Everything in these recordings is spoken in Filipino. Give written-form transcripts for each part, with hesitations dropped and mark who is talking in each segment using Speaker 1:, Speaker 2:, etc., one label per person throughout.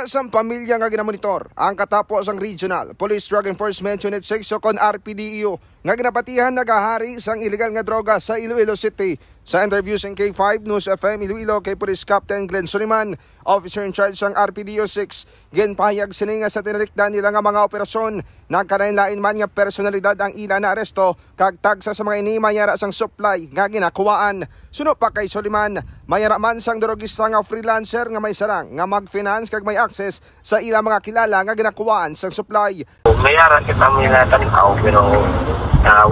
Speaker 1: Wala sang pamilya nga ginamonitor ang katapos ang Regional Police Drug Enforcement Unit 6 kon RPDEO nga ginapatihan nagahari sang illegal nga droga sa Iloilo City. Sa interview sa K5 News FM Iloilo kay Police Captain Glenn Soliman, officer in charge sang RPDEO 6, ginpahayag sini nga sa tinalikdan nila nga mga operasyon nagkalain-lain man nga personalidad ang ila na aresto kag tagsa sa mga ini mayara sang supply nga ginakuwaan. Suno pa kay Soliman, mayara man sang drogista nga freelancer nga may sarang nga mag-finance kag may access sa ila mga kilala nga ginakuwaan sang supply.
Speaker 2: Mayara kita mga tanaw pero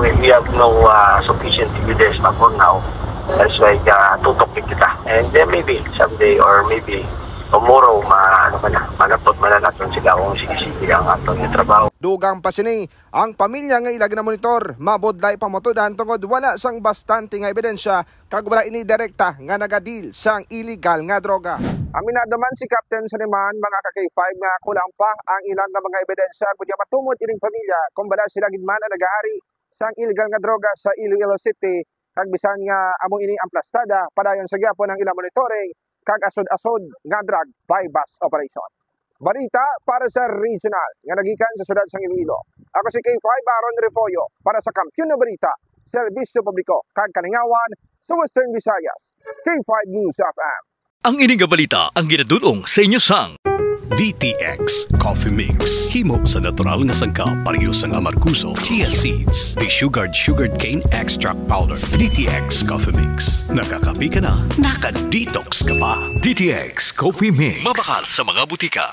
Speaker 2: we have no sufficient evidence for now. That's why tutok kita. And then maybe someday or maybe tomorrow manapot natin sila kung sinisigi ang atong trabaho.
Speaker 1: Dugang pa sini ang pamilya nga ilag na monitor mabodlay pamotodan tungod wala sang bastante nga ebidensya kag wala ini direkta nga nagadil sang illegal nga droga. Aminado man si Captain Soliman mga ka-K5 nga kulang pa ang ilang nga mga ebidensya kunya matumod ining pamilya kung bala sila gid man nagahari sang illegal nga droga sa Iloilo City kag bisan nga among ini amplastada padayon sa gyapon ang ilang monitoring kag asod-asod nga drug bypass operation. Balita para sa regional nga nagikan sa siyudad sang Iloilo. Ako si K5 Aaron Refollo para sa Kampiyon na Balita, Serbisyo Publiko kag Kalingawan sa Western Visayas. K5 News FM.
Speaker 3: Ang ining balita ang ginadulong sa inyo sang
Speaker 4: DTX Coffee Mix. Himo sa natural nga sangkap pareho sang amarkuso, chia seeds, sugared cane extract powder. DTX Coffee Mix. Nakakapi ka na, naka-detox ka pa.
Speaker 3: DTX Coffee Mix. Mabakal sa mga butika.